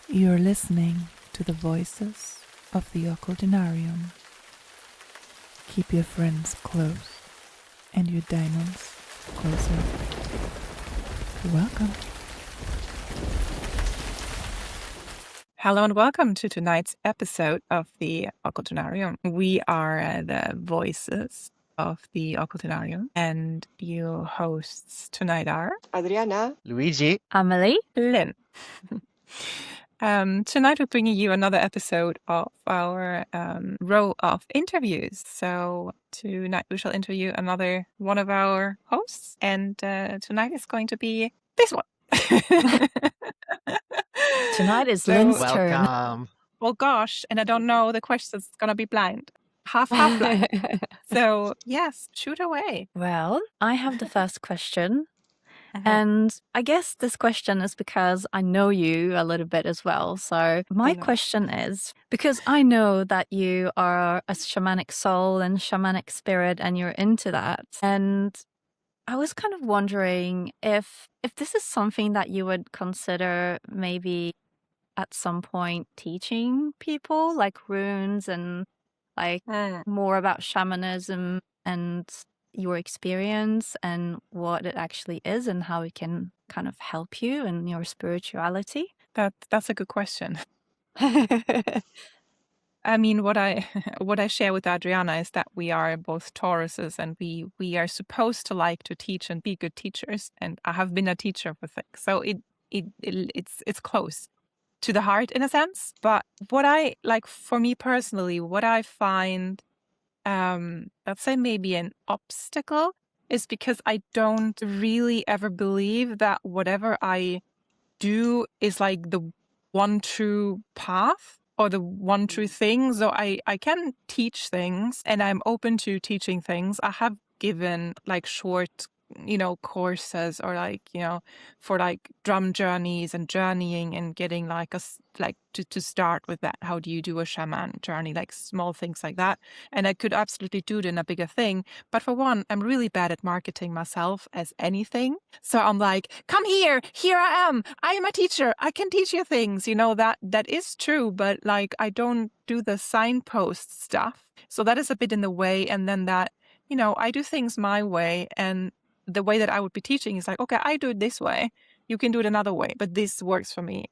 You're listening to the voices of the Occultinarium. Keep your friends close and your demons closer. Welcome. Hello and welcome to tonight's episode of the Occultinarium. We are the voices of the Occultinarium, and your hosts tonight are Adriana, Luigi, Amelie, Lynn. Tonight we're bringing you another episode of our row of interviews. So tonight we shall interview another one of our hosts, and tonight is going to be this one. tonight is So- Lynn's turn. welcome. Oh gosh, and I don't know the question's gonna be blind. Half blind. So yes, shoot away. Well, I have the first question. Mhm. And I guess this question is because I know you a little bit as well. So my know. question is, because I know that you are a shamanic soul and shamanic spirit and you're into that. And I was kind of wondering if this is something that you would consider maybe at some point teaching people, like runes and like more about shamanism and your experience and what it actually is and how it can kind of help you in your spirituality. That's a good question. I mean, what I share with Adriana is that we are both Tauruses, and we are supposed to like to teach and be good teachers. And I have been a teacher for things, so it's close to the heart in a sense. But what I like, for me personally, what I find, let's say maybe an obstacle, is because I don't really ever believe that whatever I do is like the one true path or the one true thing. So I can teach things, and I'm open to teaching things. I have given like short, courses, or like, for like drum journeys and journeying and getting like to start with that. How do you do a shaman journey? Like small things like that. And I could absolutely do it in a bigger thing. But for one, I'm really bad at marketing myself as anything. So I'm like, come here I am a teacher, I can teach you things, that is true, but like I don't do the signpost stuff. So that is a bit in the way. And then that, I do things my way, and the way that I would be teaching is like, okay, I do it this way, you can do it another way, but this works for me,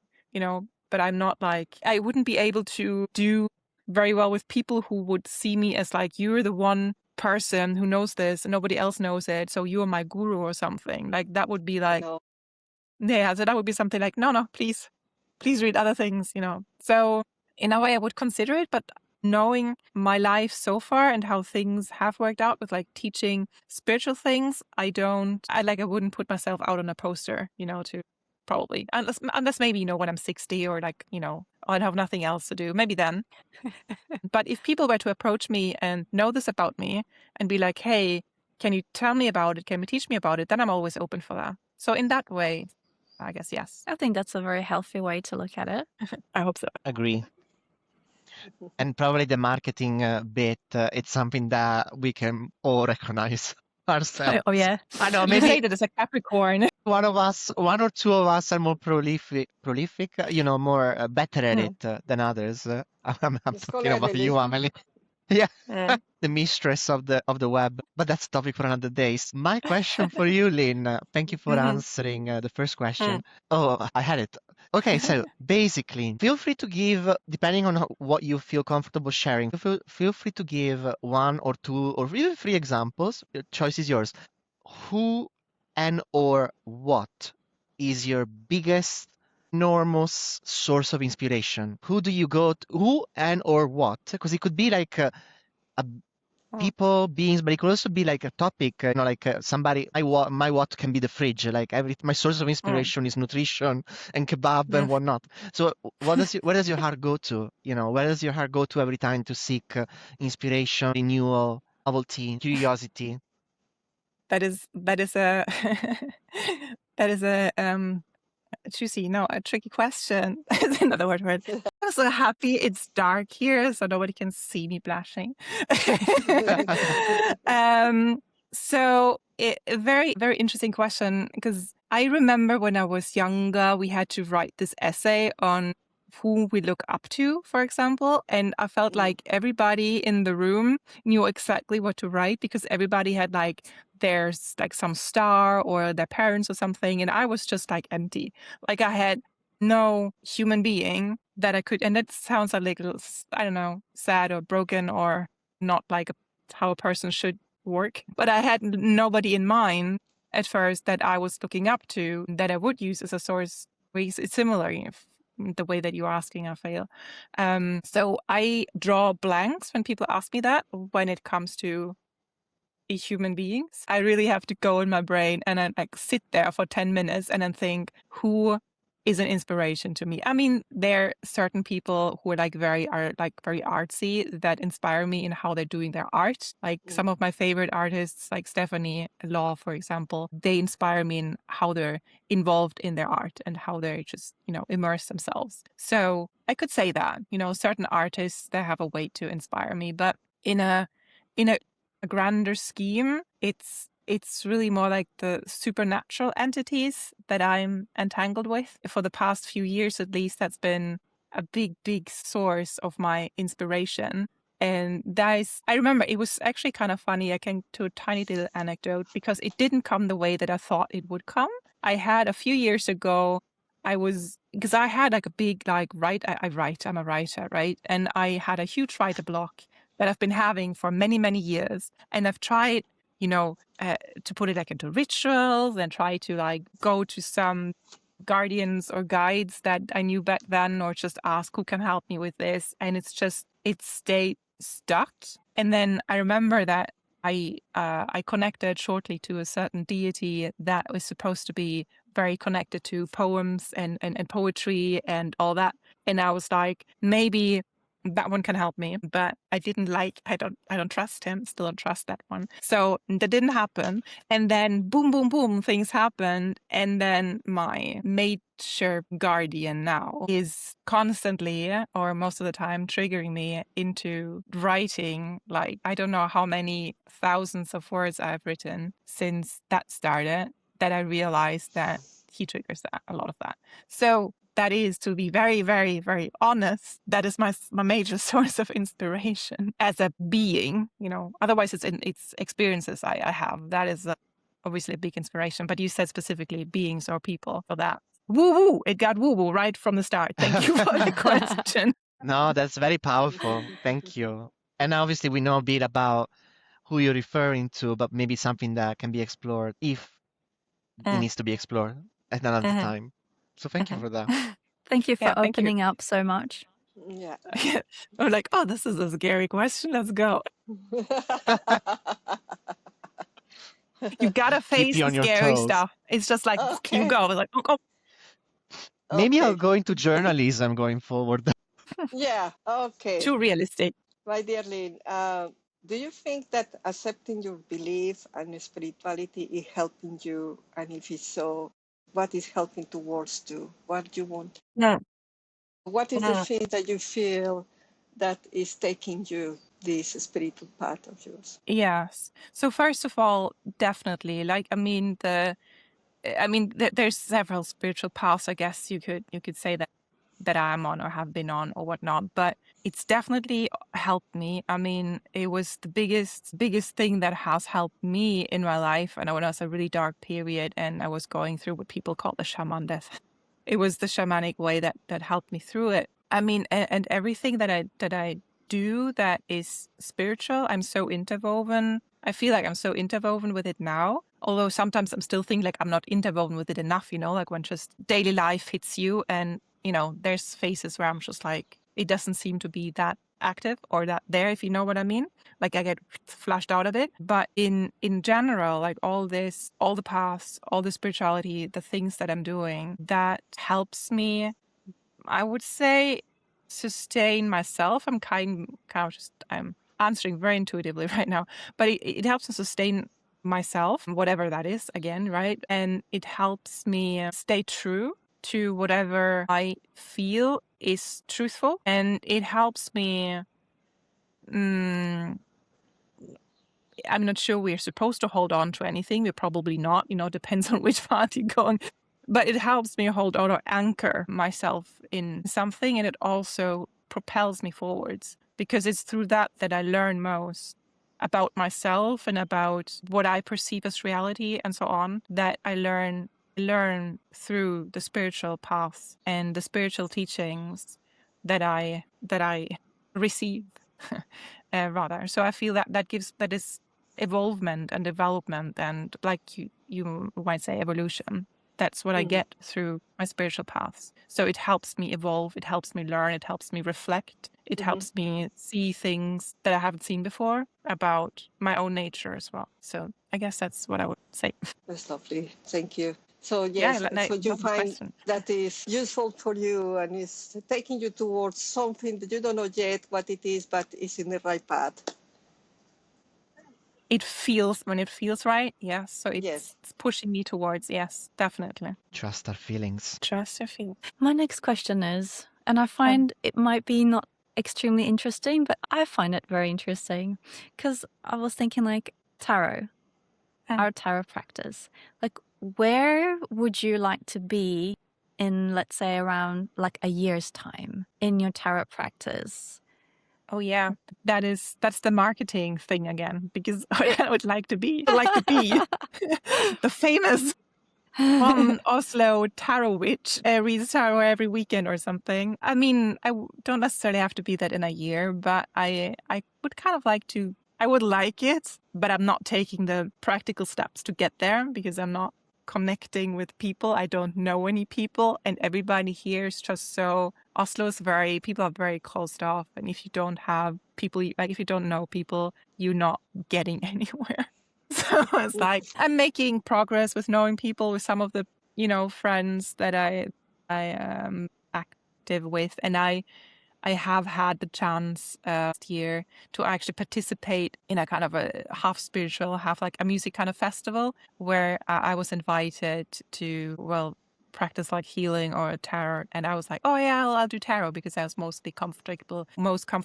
but I'm not like, I wouldn't be able to do very well with people who would see me as like, you're the one person who knows this and nobody else knows it, so you're my guru or something. Like that would be like, no. yeah, so that would be something like, no, please read other things, So in a way I would consider it, but knowing my life so far and how things have worked out with like teaching spiritual things, I wouldn't put myself out on a poster, to probably, unless maybe, when I'm 60 or like, I'd have nothing else to do, maybe then. But if people were to approach me and know this about me and be like, hey, can you tell me about it? Can you teach me about it? Then I'm always open for that. So in that way, I guess, yes. I think that's a very healthy way to look at it. I hope so. Agree. And probably the marketing bit, it's something that we can all recognize ourselves. Oh yeah. I know, You say maybe that as a Capricorn. one or two of us are more prolific, more better at it than others. I'm talking about you, Amelie. Yeah, the mistress of the web. But that's a topic for another day. My question for you, Lynn. Thank you for answering the first question. Oh, I had it. Okay, so basically, feel free to give, depending on what you feel comfortable sharing, feel free to give one or two or even three examples. Your choice is yours. Who and or what is your biggest enormous source of inspiration? Who do you go to? Who and or what? Because it could be like a people, beings, but it could also be like a topic, somebody, my what can be the fridge, like my source of inspiration is nutrition and kebab and whatnot. So where does your heart go to? Where does your heart go to every time to seek inspiration, renewal, novelty, curiosity? That is a that is a a tricky question. Is another word for it. I'm so happy it's dark here, so nobody can see me blushing. So a very, very interesting question, because I remember when I was younger, we had to write this essay on who we look up to, for example. And I felt like everybody in the room knew exactly what to write because everybody had like there's like some star or their parents or something. And I was just like empty. Like I had no human being that I could, and that sounds a little, I don't know, sad or broken or not like how a person should work. But I had nobody in mind at first that I was looking up to that I would use as a source. It's similar if the way that you're asking, I feel. So I draw blanks when people ask me that when it comes to human beings. I really have to go in my brain and then like sit there for 10 minutes and then think, who is an inspiration to me? I mean, there are certain people who are like very artsy that inspire me in how they're doing their art. Like some of my favorite artists, like Stephanie Law, for example, they inspire me in how they're involved in their art and how they just, immerse themselves. So I could say that, certain artists, they have a way to inspire me, but in a grander scheme, it's really more like the supernatural entities that I'm entangled with. For the past few years, at least, that's been a big source of my inspiration. And I remember it was actually kind of funny. I can do a tiny little anecdote because it didn't come the way that I thought it would come. I had a few years ago, because I had like a big, like, I'm a writer, right? And I had a huge writer block that I've been having for many, many years. And I've tried, to put it like into rituals and try to like go to some guardians or guides that I knew back then, or just ask who can help me with this. And it stayed stuck. And then I remember that I connected shortly to a certain deity that was supposed to be very connected to poems and poetry and all that. And I was like, maybe that one can help me, but I don't trust him, still don't trust that one. So that didn't happen. And then boom, boom, boom, things happened. And then my major guardian now is constantly, or most of the time, triggering me into writing, like, I don't know how many thousands of words I've written since that started, that I realized that he triggers a lot of that. So that is, to be very, very, very honest, that is my major source of inspiration as a being. Otherwise it's experiences I have. That is obviously a big inspiration. But you said specifically beings or people for that. Woo woo! It got woo woo right from the start. Thank you for the question. No, that's very powerful. Thank you. And obviously, we know a bit about who you're referring to, but maybe something that can be explored if it needs to be explored at another time. So thank you for that. Thank you for Yeah, thank you. opening up so much. Yeah. I'm like, oh, this is a scary question. Let's go. You gotta face Keep you the on your scary toes. stuff. It's just like, Okay. you go. It's like, oh. Maybe I'll Okay. go into journalism going forward. Yeah. Okay. Too realistic. My dear Lynn, do you think that accepting your belief and spirituality is helping you? And if it's so, what is helping towards to? What do you want? No. What is the thing that you feel that is taking you this spiritual path of yours? Yes. So first of all, definitely, like, there's several spiritual paths, I guess you could say that I'm on or have been on or whatnot, but it's definitely helped me. I mean, it was the biggest thing that has helped me in my life. And when I was a really dark period and I was going through what people call the shaman death, it was the shamanic way that helped me through it. I mean, and everything that I do that is spiritual, I'm so interwoven. I feel like I'm so interwoven with it now. Although sometimes I'm still thinking like I'm not interwoven with it enough, like when just daily life hits you and, there's phases where I'm just like, it doesn't seem to be that active or that there, if you know what I mean. Like I get flushed out of it. But in general, like all the paths, all the spirituality, the things that I'm doing, that helps me, I would say, sustain myself. I'm I'm answering very intuitively right now, but it helps me sustain myself, whatever that is, again, right? And it helps me stay true to whatever I feel is truthful. And it helps me, I'm not sure we're supposed to hold on to anything. We're probably not, depends on which path you're going. But it helps me hold on or anchor myself in something, and it also propels me forwards, because it's through that I learn most about myself and about what I perceive as reality and so on, that I learn through the spiritual paths and the spiritual teachings that I receive rather. So I feel that is evolvement and development, and like you might say, evolution. That's what I get through my spiritual paths. So it helps me evolve, it helps me learn, it helps me reflect, it helps me see things that I haven't seen before about my own nature as well. So I guess that's what I would say. That's lovely. Thank you. So Yeah, yes, so you find that is useful for you and is taking you towards something that you don't know yet what it is, but is in the right path. It feels, when it feels right, yes. So it's pushing me towards, yes, definitely. Trust our feelings. Trust your feelings. My next question is, and I find it might be not extremely interesting, but I find it very interesting, because I was thinking like tarot, our tarot practice. Like, where would you like to be in, let's say, around like a year's time in your tarot practice? Oh yeah, that's the marketing thing again, because I would like to be the famous Oslo tarot witch, reads tarot every weekend or something. I mean, I don't necessarily have to be that in a year, but I would kind of like to. I would like it, but I'm not taking the practical steps to get there because I'm not connecting with people. I don't know any people, and everybody here is just so. Oslo is people are very closed off, and if you don't have people, like if you don't know people, you're not getting anywhere. So it's like I'm making progress with knowing people, with some of the friends that I am active with, and I have had the chance last year to actually participate in a kind of a half spiritual, half like a music kind of festival where I was invited to, practice like healing or tarot. And I was like, oh yeah, I'll do tarot because I was most comfortable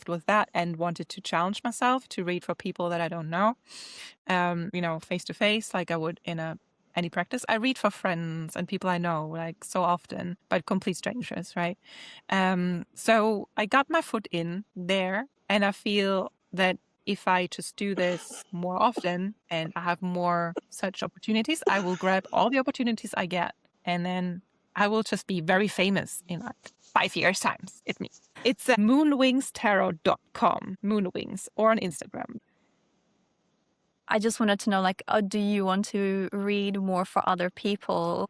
with that and wanted to challenge myself to read for people that I don't know, face to face, like I would in any practice. I read for friends and people I know, like so often, but complete strangers, right? So I got my foot in there, and I feel that if I just do this more often and I have more such opportunities, I will grab all the opportunities I get, and then I will just be very famous in like 5 years' time. It's moonwingstarot.com, Moonwings, or on Instagram. I just wanted to know, like, do you want to read more for other people,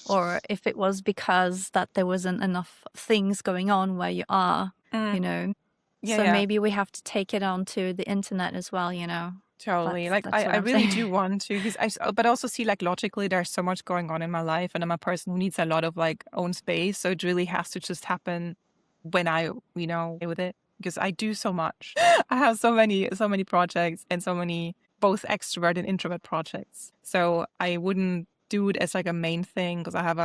or if it was because that there wasn't enough things going on where you are, maybe we have to take it onto the internet as well, Totally. That's I really do want to, because but also see, like, logically there's so much going on in my life, and I'm a person who needs a lot of like own space. So it really has to just happen when I, with it, because I do so much. I have so many projects, and so many both extrovert and introvert projects. So I wouldn't do it as like a main thing, because I have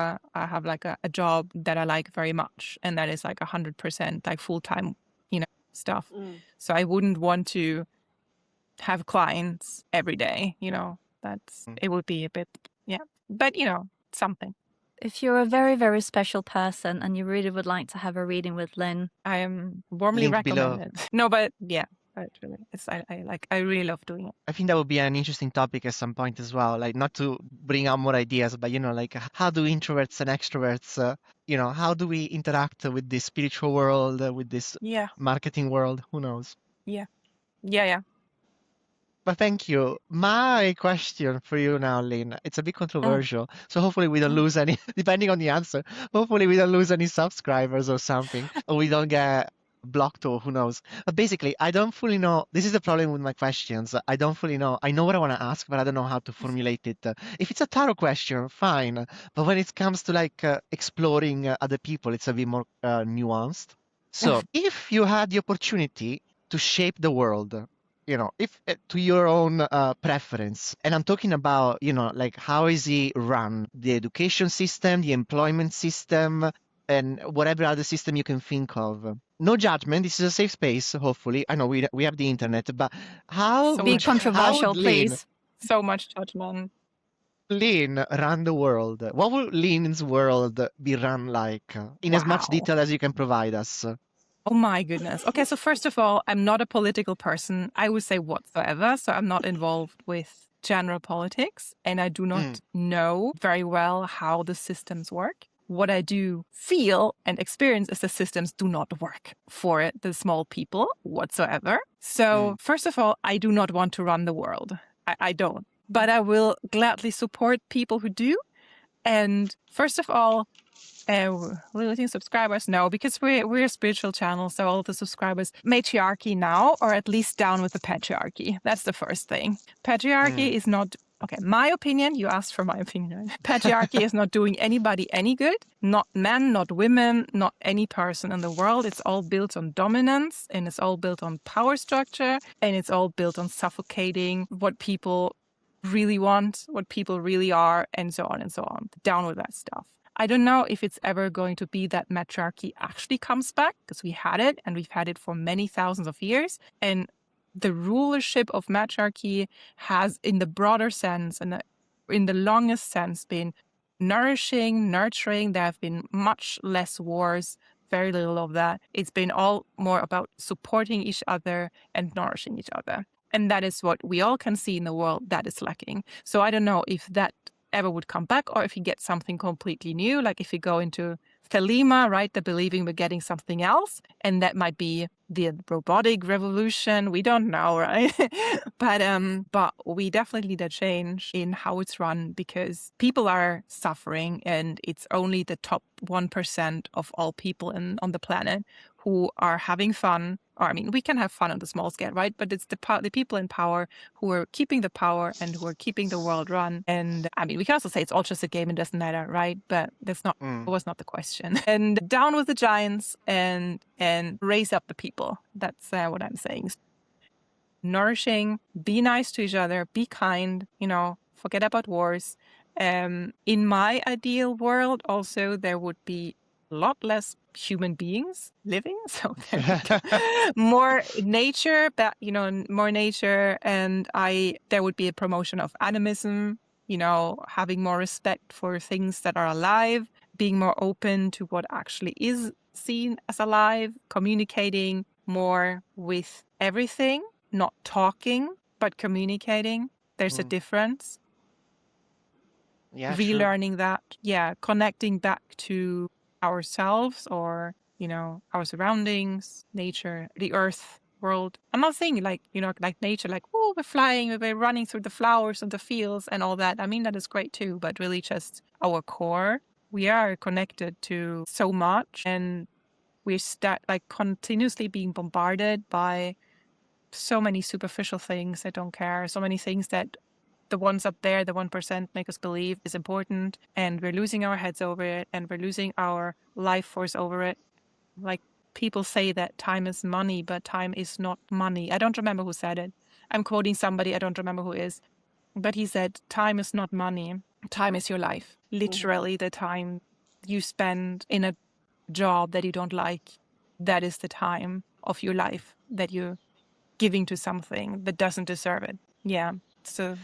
like a job that I like very much, and that is like 100% like full-time, stuff. So I wouldn't want to have clients every day, it would be a bit, but something. If you're a very, very special person and you really would like to have a reading with Lynn, I am warmly recommended. No, but yeah, but really, I really love doing it. I think that would be an interesting topic at some point as well. Like, not to bring out more ideas, but like, how do introverts and extroverts, how do we interact with this spiritual world, with this marketing world? Who knows? Yeah. But thank you. My question for you now, Lynn, it's a bit controversial. So hopefully we don't lose any, depending on the answer, hopefully we don't lose any subscribers or something, or we don't get blocked, or who knows. But basically, I don't fully know. This is the problem with my questions. I don't fully know. I know what I want to ask, but I don't know how to formulate it. If it's a tarot question, fine. But when it comes to like exploring other people, it's a bit more nuanced. So if you had the opportunity to shape the world, if to your own preference, and I'm talking about, like, how is it run, the education system, the employment system, and whatever other system you can think of. No judgment. This is a safe space, hopefully. I know we have the internet, but how be controversial, please. So much judgment. Lynn run the world? What will Lynn's world be run like? In as much Wow. detail as you can provide us. Oh my goodness. Okay, so first of all, I'm not a political person, I would say whatsoever. So I'm not involved with general politics, and I do not know very well how the systems work. What I do feel and experience is the systems do not work for the small people whatsoever. So first of all, I do not want to run the world. I don't. But I will gladly support people who do. And first of all, losing subscribers? No, because we're a spiritual channel, so all the subscribers, matriarchy now, or at least down with the patriarchy. That's the first thing. Patriarchy is not, okay, my opinion, you asked for my opinion. Patriarchy is not doing anybody any good, not men, not women, not any person in the world. It's all built on dominance, and it's all built on power structure, and it's all built on suffocating what people really want, what people really are, and so on and so on. Down with that stuff. I don't know if it's ever going to be that matriarchy actually comes back, because we had it, and we've had it for many thousands of years. And the rulership of matriarchy has, in the broader sense and in the longest sense, been nourishing, nurturing. There have been much less wars, very little of that. It's been all more about supporting each other and nourishing each other. And that is what we all can see in the world that is lacking. So I don't know if that ever would come back, or if you get something completely new, like if you go into Thelema, right, the believing we're getting something else, and that might be the robotic revolution. We don't know, right? but we definitely need a change in how it's run, because people are suffering, and it's only the top 1% of all people on the planet who are having fun. Or, I mean, we can have fun on the small scale, right? But it's the people in power who are keeping the power and who are keeping the world run. And I mean, we can also say it's all just a game and doesn't matter, right? But that's not was not the question. And down with the giants and raise up the people. That's what I'm saying. Nourishing, be nice to each other, be kind, forget about wars. In my ideal world, also, there would be a lot less human beings living. So there we go. More nature, but, more nature. And there would be a promotion of animism, having more respect for things that are alive, being more open to what actually is seen as alive, communicating more with everything. Not talking, but communicating. There's a difference. Yeah, relearning that. Yeah, connecting back to ourselves, or, our surroundings, nature, the earth, world. I'm not saying like nature, like, oh, we're flying, we're running through the flowers of the fields and all that. I mean, that is great too, but really just our core. We are connected to so much, and we start continuously being bombarded by so many superficial things that don't care, so many things that the ones up there, the 1%, make us believe is important, and we're losing our heads over it, and we're losing our life force over it. Like, people say that time is money, but time is not money. I don't remember who said it. I'm quoting somebody, I don't remember who is. But he said, time is not money. Time is your life. Literally, the time you spend in a job that you don't like, that is the time of your life that you're giving to something that doesn't deserve it. Yeah. So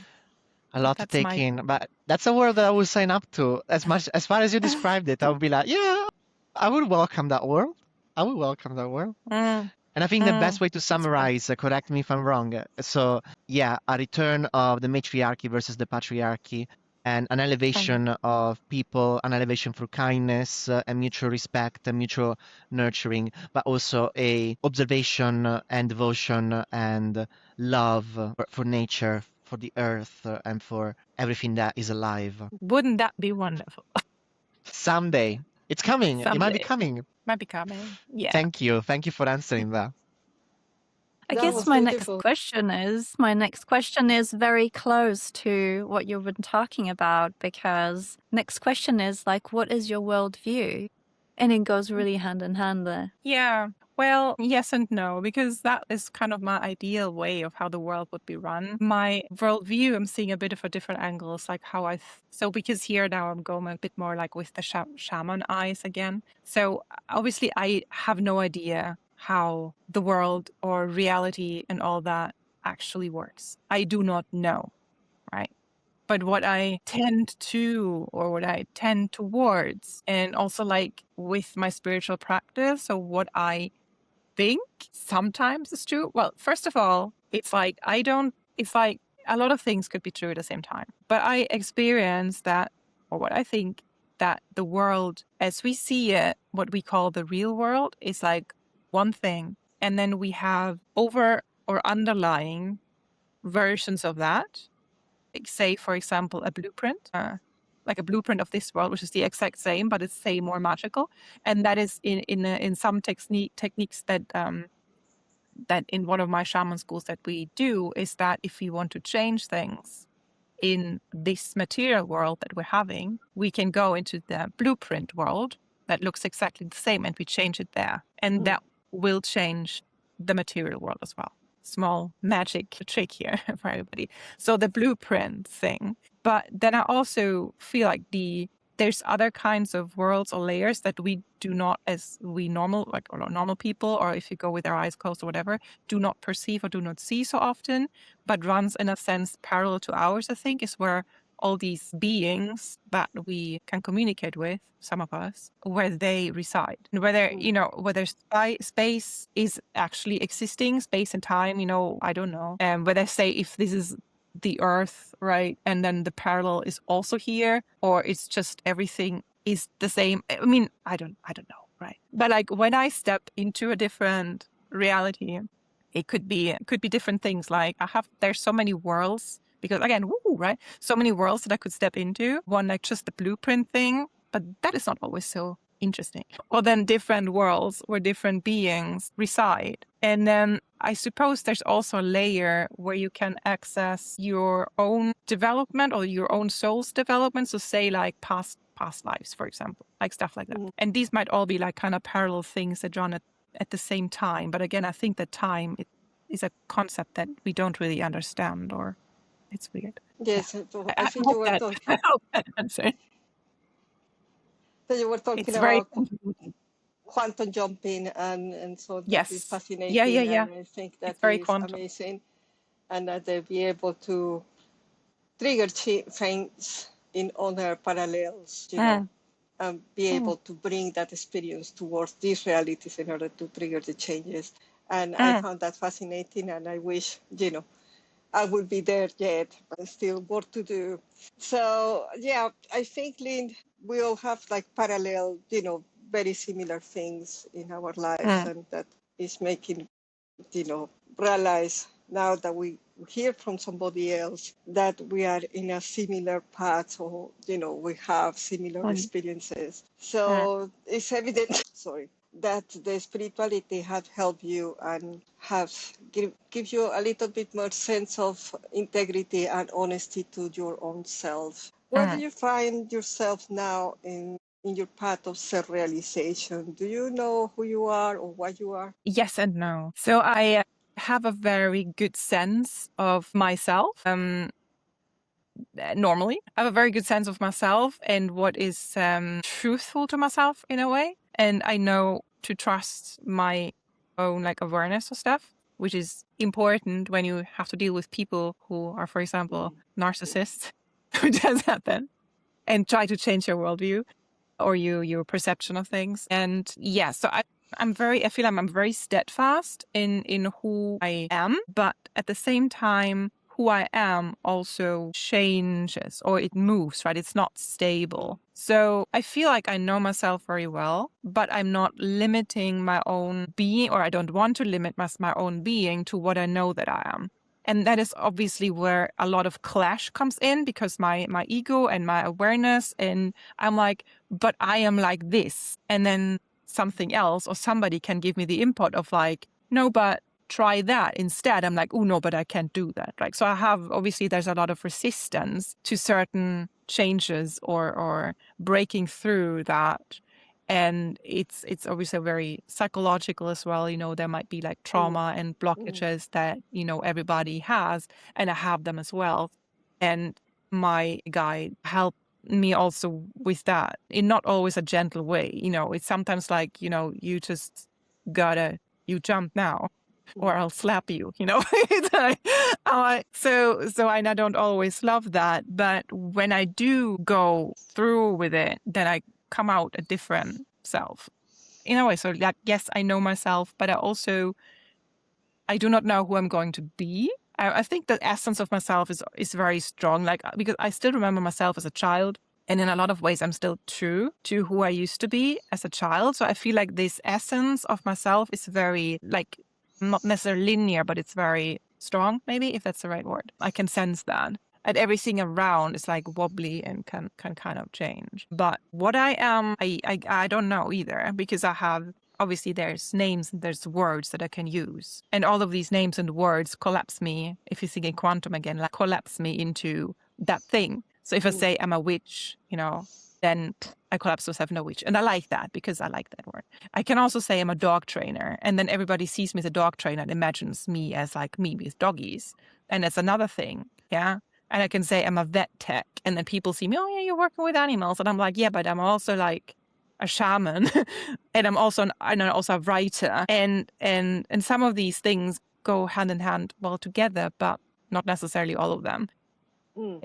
a lot to that's take in, but that's a world that I would sign up to. As far as you described it, I would be like, yeah, I would welcome that world. I would welcome that world. And I think the best way to summarize, correct me if I'm wrong. So yeah, a return of the matriarchy versus the patriarchy, and an elevation of people, an elevation through kindness and mutual respect and mutual nurturing, but also a observation and devotion and love for nature, for the earth, and for everything that is alive. Wouldn't that be wonderful? Someday. It's coming. It might be coming. Might be coming. Yeah. Thank you. Thank you for answering that. I guess my next question is very close to what you've been talking about, because next question is like, what is your worldview? And it goes really hand in hand there. Yeah. Well, yes and no, because that is kind of my ideal way of how the world would be run. My worldview, I'm seeing a bit of a different angle. It's like how so because here now I'm going a bit more like with the shaman eyes again. So obviously I have no idea how the world or reality and all that actually works. I do not know, right? but what I tend to, or what I tend towards, and also like with my spiritual practice, so what I think sometimes is true. Well, first of all, it's like a lot of things could be true at the same time, but I experience that, or what I think, that the world as we see it, what we call the real world, is like one thing, and then we have over or underlying versions of that. Like, say, for example, a blueprint, like a blueprint of this world, which is the exact same, but it's, say, more magical. And that is in some techniques that that in one of my shaman schools that we do, is that if we want to change things in this material world that we're having, we can go into the blueprint world that looks exactly the same, and we change it there. And that will change the material world as well. Small magic trick here for everybody. So the blueprint thing. But then I also feel like there's other kinds of worlds or layers that we do not, as we normal people, or if you go with our eyes closed or whatever, do not perceive or do not see so often, but runs in a sense parallel to ours, I think, is where all these beings that we can communicate with, some of us, where they reside. And whether, whether space is actually existing, space and time, I don't know. Whether, say, if this is the earth, right, and then the parallel is also here, or it's just everything is the same. I mean, I don't know, right? But like when I step into a different reality, it could be different things. Like there's so many worlds, because again, right? So many worlds that I could step into. One, like just the blueprint thing, but that is not always so interesting. Or then different worlds where different beings reside. And then I suppose there's also a layer where you can access your own development or your own soul's development. So say like past lives, for example, like stuff like that. And these might all be like kind of parallel things that run at the same time. But again, I think that time is a concept that we don't really understand, or it's weird. Yes, yeah. I think you were talking. I hope that answered. So you were talking It's about quantum jumping, and so that is fascinating. Yeah. And I think that it's very is quantum. Amazing, and that they'll be able to trigger things in other parallels, and be able to bring that experience towards these realities in order to trigger the changes. And I found that fascinating, and I wish, I would be there yet, but still more to do. So, yeah, I think, Lynn, we all have like parallel, very similar things in our lives, and that is making, realize now that we hear from somebody else that we are in a similar path, or, we have similar experiences. So it's evident, that the spirituality have helped you and have give you a little bit more sense of integrity and honesty to your own self. Where do you find yourself now in your path of self-realization? Do you know who you are or what you are? Yes and no. So I have a very good sense of myself. Normally, I have a very good sense of myself and what is truthful to myself in a way. And I know to trust my own like awareness of stuff, which is important when you have to deal with people who are, for example, narcissists, which has happened, and try to change your worldview or your perception of things. And yeah, so I feel I'm very steadfast in who I am, but at the same time, who I am also changes, or it moves, right? It's not stable. So I feel like I know myself very well, but I'm not limiting my own being, or I don't want to limit my own being to what I know that I am. And that is obviously where a lot of clash comes in, because my ego and my awareness, and I'm like, but I am like this. And then something else or somebody can give me the input of like, no, but try that instead. I'm like, oh no, but I can't do that. Like, so obviously there's a lot of resistance to certain changes or breaking through that. And it's obviously very psychological as well. There might be like trauma and blockages that, everybody has, and I have them as well. And my guide helped me also with that in not always a gentle way. It's sometimes like, you just you jump now. or I'll slap you, It's like, I don't always love that. But when I do go through with it, then I come out a different self. In a way, so like, yes, I know myself, but I do not know who I'm going to be. I think the essence of myself is very strong, like, because I still remember myself as a child. And in a lot of ways, I'm still true to who I used to be as a child. So I feel like this essence of myself is very, like, not necessarily linear, but it's very strong, maybe, if that's the right word. I can sense that. And everything around is like wobbly and can kind of change. But what I am, I don't know either, because obviously there's names and there's words that I can use. And all of these names and words collapse me, if you think in quantum again, like collapse me into that thing. So if I say I'm a witch, then I collapse myself in a witch. And I like that because I like that word. I can also say I'm a dog trainer. And then everybody sees me as a dog trainer and imagines me as like me with doggies. And that's another thing. Yeah. And I can say I'm a vet tech. And then people see me, oh yeah, you're working with animals. And I'm like, yeah, but I'm also like a shaman. And I'm also a writer. And some of these things go hand in hand well together, but not necessarily all of them.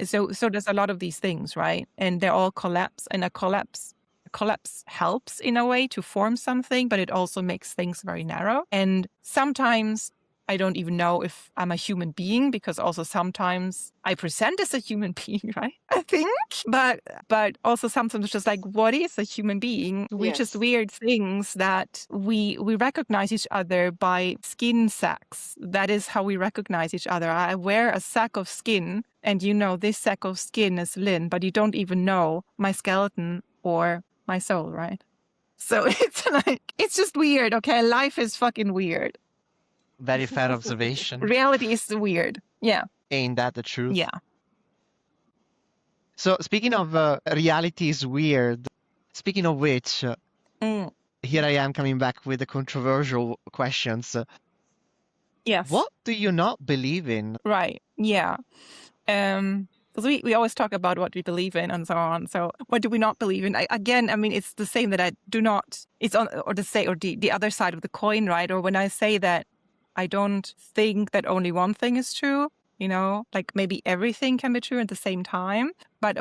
So there's a lot of these things, right? And they all collapse, and a collapse helps in a way to form something, but it also makes things very narrow. And sometimes I don't even know if I'm a human being, because also sometimes I present as a human being, right? I think, but also sometimes it's just like, what is a human being? We're just weird things that we recognize each other by skin sacks. That is how we recognize each other. I wear a sack of skin, and this sack of skin is Lynn, but you don't even know my skeleton or my soul, right? So it's just weird. Okay, life is fucking weird. Very fair observation. Reality is weird. Yeah. Ain't that the truth? Yeah. So speaking of reality is weird, speaking of which, here I am coming back with the controversial questions. Yes. What do you not believe in? Right. Yeah. Because we always talk about what we believe in and so on. So what do we not believe in? It's the same that I do not. It's on, or the other side of the coin, right? Or when I say that I don't think that only one thing is true, like maybe everything can be true at the same time. But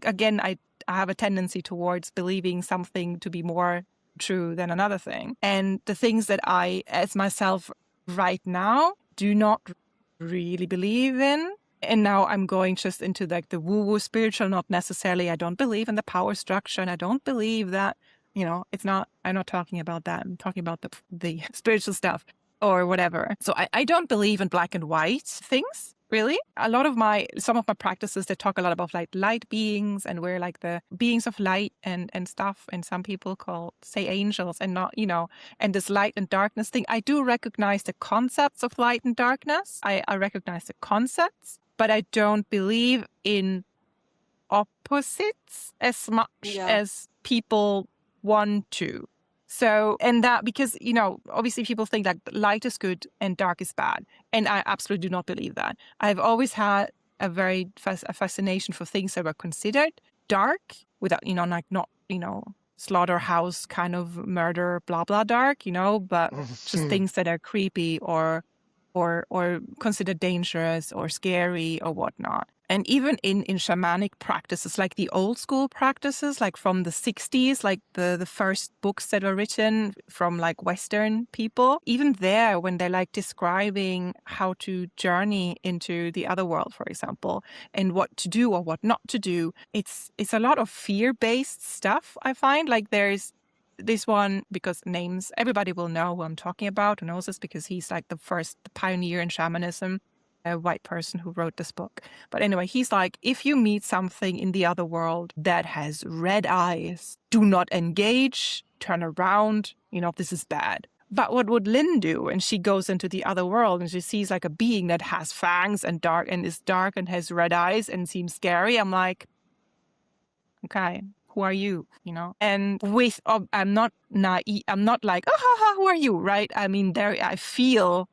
I have a tendency towards believing something to be more true than another thing. And the things that I, as myself right now, do not really believe in. And now I'm going just into like the woo-woo spiritual, not necessarily. I don't believe in the power structure, and I don't believe that, it's not, I'm not talking about that. I'm talking about the spiritual stuff or whatever. So I don't believe in black and white things, really. Some of my practices, they talk a lot about like light beings, and we're like the beings of light and stuff. And some people say angels, and not, and this light and darkness thing. I do recognize the concepts of light and darkness. I recognize the concepts, but I don't believe in opposites as much as people want to. So, and that because, obviously people think that light is good and dark is bad. And I absolutely do not believe that. I've always had a very fascination for things that were considered dark without, not, slaughterhouse kind of murder, blah, blah, dark, but just things that are creepy or considered dangerous or scary or whatnot. And even in shamanic practices, like the old school practices, like from the 60s, like the first books that were written from like Western people, even there, when they're like describing how to journey into the other world, for example, and what to do or what not to do, it's a lot of fear-based stuff, I find. Like there's this one, because names, everybody will know who I'm talking about, who knows this, because he's like the pioneer in shamanism, a white person who wrote this book. But anyway, he's like, if you meet something in the other world that has red eyes, do not engage, turn around, this is bad. But what would Lynn do? And she goes into the other world and she sees like a being that has fangs and is dark and has red eyes and seems scary. I'm like, okay, who are you? And I'm not naive. I'm not like, who are you? Right? I mean, I feel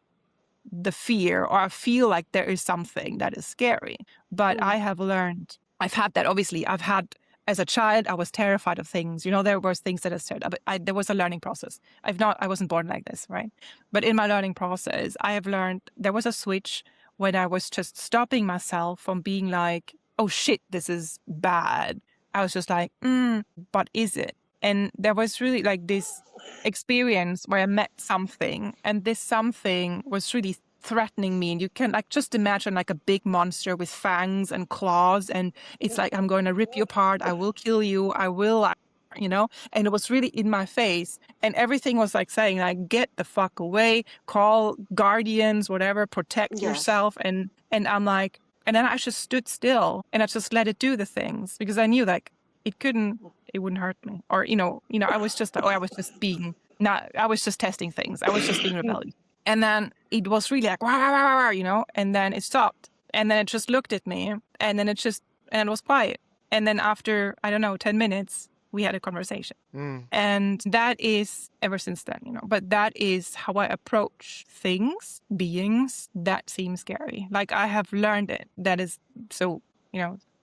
the fear, or I feel like there is something that is scary. But I have learned, I've had that, obviously, I've had as a child, I was terrified of things. There was things that I said, but there was a learning process. I wasn't born like this, right? But in my learning process, I have learned there was a switch when I was just stopping myself from being like, oh shit, this is bad. I was just like, but is it? And there was really like this experience where I met something, and this something was really threatening me, and you can like just imagine like a big monster with fangs and claws, and it's like, I'm going to rip you apart, I will kill you, I will, and it was really in my face, and everything was like saying like, get the fuck away, call guardians, whatever, protect yourself. And I'm like, and then I just stood still and I just let it do the things, because I knew like it wouldn't hurt me, or I was just I was just testing things, I was just being rebellious. And then it was really like, wah, wah, wah, and then it stopped. And then it just looked at me, and then it was quiet. And then after, I don't know, 10 minutes, we had a conversation. And that is ever since then, but that is how I approach things, beings that seem scary. Like I have learned it. That is, so,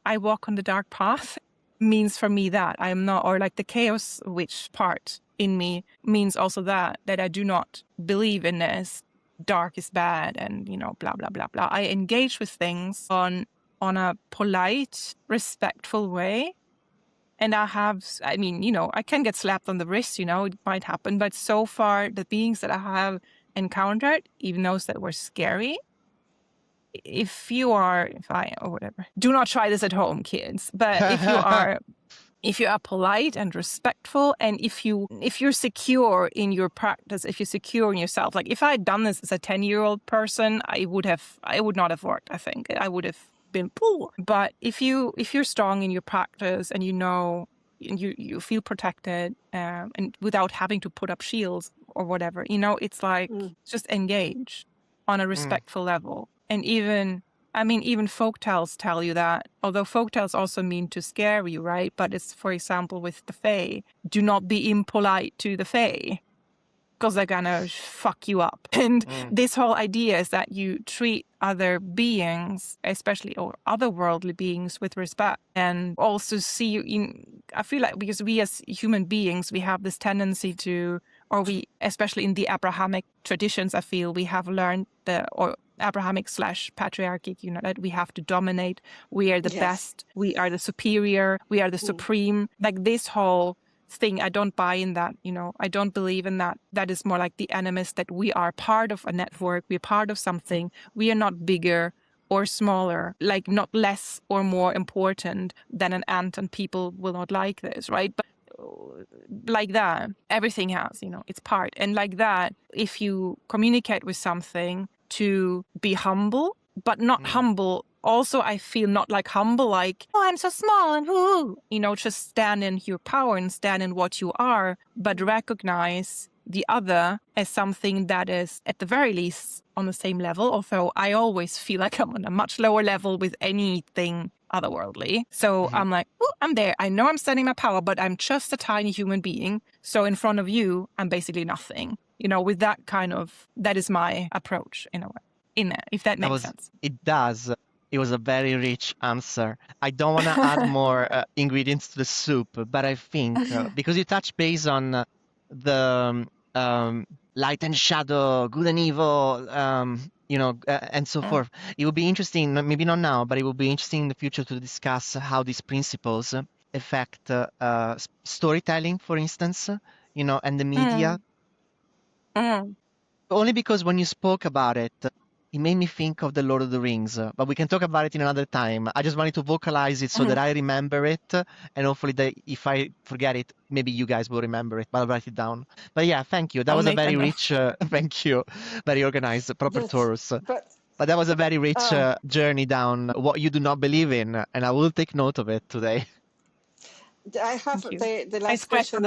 I walk on the dark path means for me that I am not, or like the chaos witch part in me means also that I do not believe in this dark is bad and blah blah blah blah. I engage with things on a polite, respectful way, and I can get slapped on the wrist, it might happen, but so far the beings that I have encountered, even those that were scary, if or whatever, do not try this at home, kids, but if you are polite and respectful, and if you're secure in your practice, if you're secure in yourself, like if I had done this as a 10-year-old person, I would not have worked. I think I would have been poor. But if you're strong in your practice, and you feel protected, and without having to put up shields or whatever, it's like just engage on a respectful level. And even folktales tell you that, although folktales also mean to scare you, right? But it's, for example, with the Fae, do not be impolite to the Fae, because they're gonna fuck you up. And this whole idea is that you treat other beings, especially or otherworldly beings, with respect, and also I feel like because we as human beings, we have this tendency to, or we, especially in the Abrahamic traditions, I feel we have learned Abrahamic / patriarchic, that we have to dominate. We are the best. We are the superior. We are the supreme. Like this whole thing, I don't buy in that. I don't believe in that. That is more like the animist, that we are part of a network. We're part of something. We are not bigger or smaller, like not less or more important than an ant, and people will not like this, right? But like that, everything has, its part. And like that, if you communicate with something, to be humble, but not humble. Also, I feel not like humble, like, oh, I'm so small and whoo, just stand in your power and stand in what you are, but recognize the other as something that is at the very least on the same level. Although I always feel like I'm on a much lower level with anything otherworldly. So I'm like, oh, I'm there. I know I'm standing my power, but I'm just a tiny human being. So in front of you, I'm basically nothing. With that that is my approach in a way, if that makes sense. It does. It was a very rich answer. I don't want to add more ingredients to the soup, but I think because you touch base on the light and shadow, good and evil, and so forth, it would be interesting, maybe not now, but it will be interesting in the future to discuss how these principles affect storytelling, for instance, and the media. Only because when you spoke about it, it made me think of the Lord of the Rings, but we can talk about it in another time. I just wanted to vocalize it so that I remember it, and hopefully if I forget it, maybe you guys will remember it, but I'll write it down. But yeah, thank you. That was a very rich, thank you, very organized, proper Taurus. But that was a very rich journey down what you do not believe in, and I will take note of it today. I have the last question.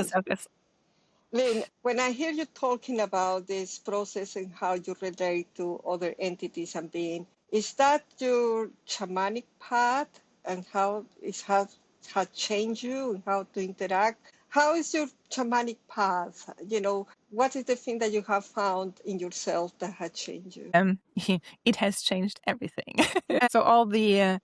Lynn, when I hear you talking about this process and how you relate to other entities and beings, is that your shamanic path, and how it has changed you and how to interact? How is your shamanic path? What is the thing that you have found in yourself that has changed you? It has changed everything. So all the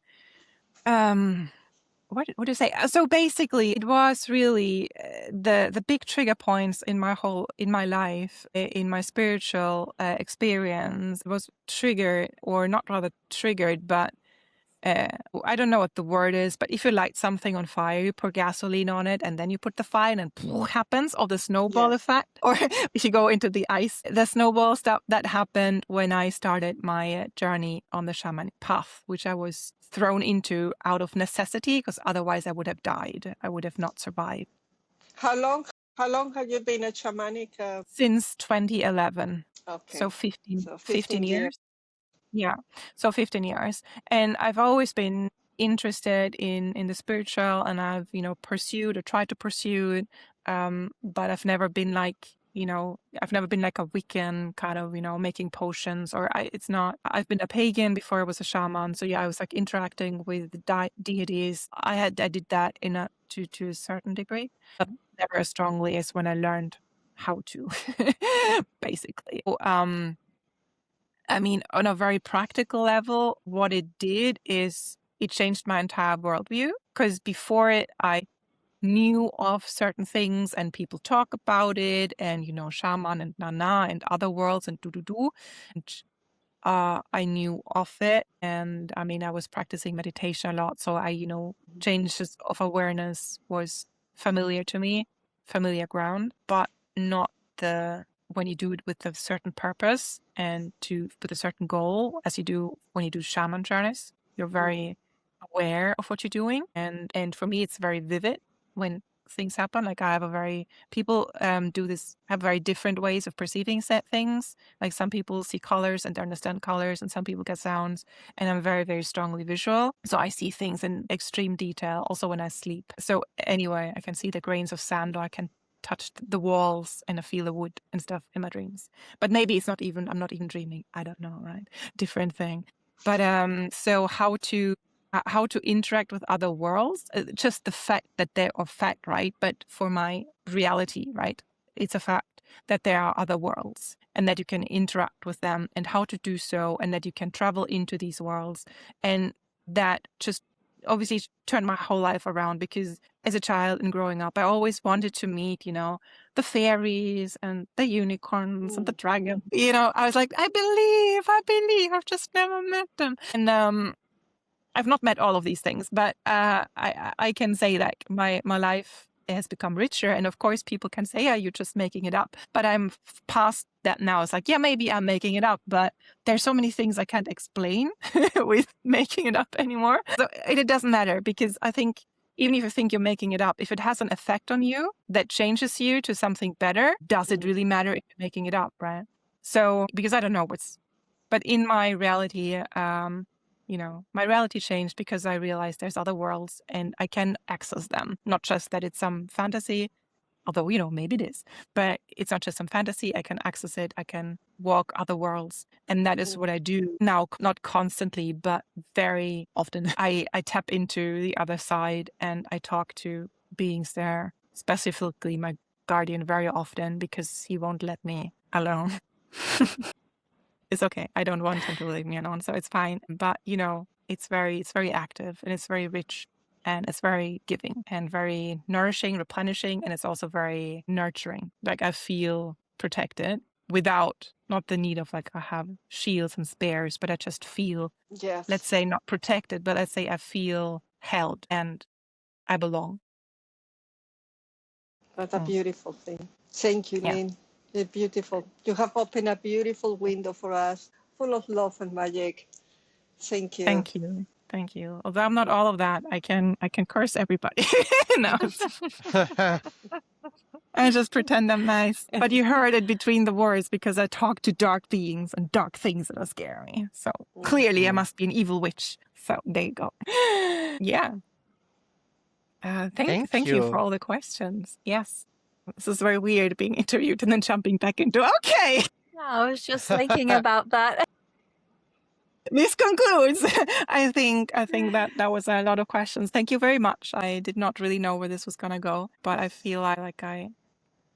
what do you say? So basically, it was really the big trigger points in my life, in my spiritual experience was triggered, or not rather triggered, but I don't know what the word is, but if you light something on fire, you pour gasoline on it, and then you put the fire, and then happens, or the snowball effect. Or if you go into the ice, the snowball stuff that happened when I started my journey on the shamanic path, which I was thrown into out of necessity, because otherwise I would have died. I would have not survived. How long have you been a shamanic? Since 2011. Okay. So 15 years. Yeah, so 15 years. And I've always been interested in the spiritual, and I've, pursued or tried to pursue it. But I've never been like, I've never been like a Wiccan kind of, making potions, or I've been a pagan before I was a shaman. So yeah, I was like interacting with deities. I did that to a certain degree, but never as strongly as when I learned how to, basically. I mean, on a very practical level, what it did is it changed my entire worldview, because before it, I knew of certain things and people talk about it, and, shaman and nana and other worlds and do. And I knew of it. And I mean, I was practicing meditation a lot. So changes of awareness was familiar to me, familiar ground, but not when you do it with a certain purpose and with a certain goal, as you do when you do shaman journeys. You're very aware of what you're doing, and for me, it's very vivid when things happen. Like people have very different ways of perceiving set things. Like some people see colors and they understand colors, and some people get sounds. And I'm very, very strongly visual, so I see things in extreme detail. Also when I sleep. So anyway, I can see the grains of sand, or I can touch the walls and I feel the wood and stuff in my dreams. But maybe I'm not even dreaming. I don't know, right? Different thing. But so how to interact with other worlds, just the fact that they're a fact, right? But for my reality, right, it's a fact that there are other worlds and that you can interact with them, and how to do so, and that you can travel into these worlds. And that just obviously turned my whole life around, because as a child and growing up, I always wanted to meet, the fairies and the unicorns and the dragon. I was like, I believe, I've just never met them. And I've not met all of these things, but I can say that my life has become richer. And of course, people can say, "Yeah, you're just making it up." But I'm past that now. It's like, yeah, maybe I'm making it up, but there's so many things I can't explain with making it up anymore. So it doesn't matter, because I think even if you think you're making it up, if it has an effect on you that changes you to something better, does it really matter if you're making it up, right? So because I don't know but in my reality, my reality changed because I realized there's other worlds and I can access them. Not just that it's some fantasy, although, maybe it is, but it's not just some fantasy. I can access it. I can walk other worlds. And that is what I do now, not constantly, but very often. I tap into the other side and I talk to beings there, specifically my guardian, very often, because he won't let me alone. It's okay. I don't want him to leave me alone, so it's fine. But it's very active, and it's very rich, and it's very giving and very nourishing, replenishing, and it's also very nurturing. Like I feel protected without not the need of like I have shields and spears, but I just feel, let's say not protected, but let's say I feel held and I belong. That's a beautiful thing. Thank you, Lynn. It's beautiful. You have opened a beautiful window for us, full of love and magic. Thank you. Thank you. Thank you. Although I'm not all of that, I can curse everybody. No. I just pretend I'm nice. But you heard it between the words, because I talk to dark beings and dark things that are scary. So clearly I must be an evil witch. So there you go. Yeah. Thank you for all the questions. Yes. This is very weird, being interviewed and then jumping back into, okay. Yeah, I was just thinking about that. This concludes. I think that was a lot of questions. Thank you very much. I did not really know where this was going to go, but I feel like I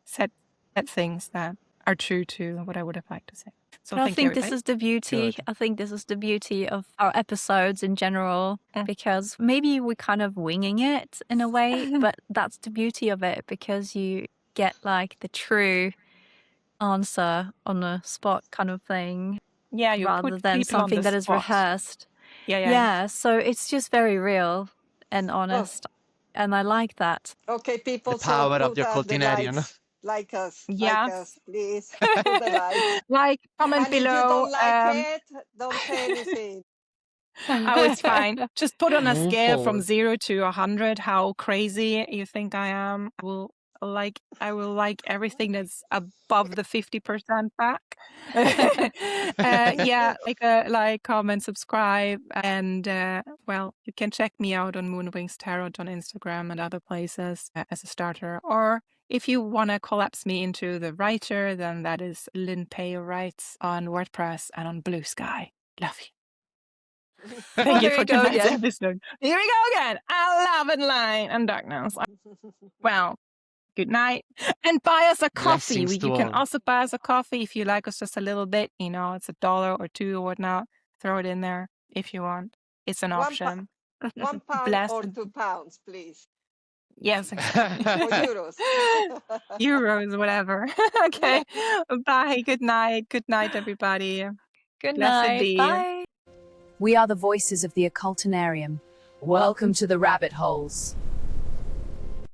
said things that are true to what I would have liked to say. So I thank think you, this is the beauty. Good. I think this is the beauty of our episodes in general, because maybe we're kind of winging it in a way, but that's the beauty of it, because you get like the true answer on the spot kind of thing. Yeah, you rather put than people on something the that is spot. rehearsed. Yeah. Yeah, so it's just very real and honest. And I like that. Okay, people, The power so of put the the Occcultinarium. likes, like Yes. us, please. Put the likes. Like, comment And if you below. don't like it, don't say anything. Oh, it's fine. Just put on a Move scale from forward. 0 to 100 how crazy you think I am. I will like everything that's above the 50% back. Yeah, like, comment, subscribe, and well, you can check me out on Moonwings Tarot on Instagram and other places as a starter. Or if you want to collapse me into the writer, then that is Lynn Writes on WordPress and on Blue Sky. Love you. Thank you Here for we go tonight's again. episode. Here we go again. I love and light and darkness. Well, good night. And buy us a coffee. Blessings to You can all. also buy us a coffee if you like us just a little bit. You know, it's $1 or $2 or whatnot. Throw it in there if you want. It's an option. £1 Bless or and- £2, please. Yes, exactly. Or euros. Euros, whatever. Okay. Bye. Good night. Good night, everybody. Good Blessed night. be. Bye. We are the voices of the Occultinarium. Welcome to the rabbit holes.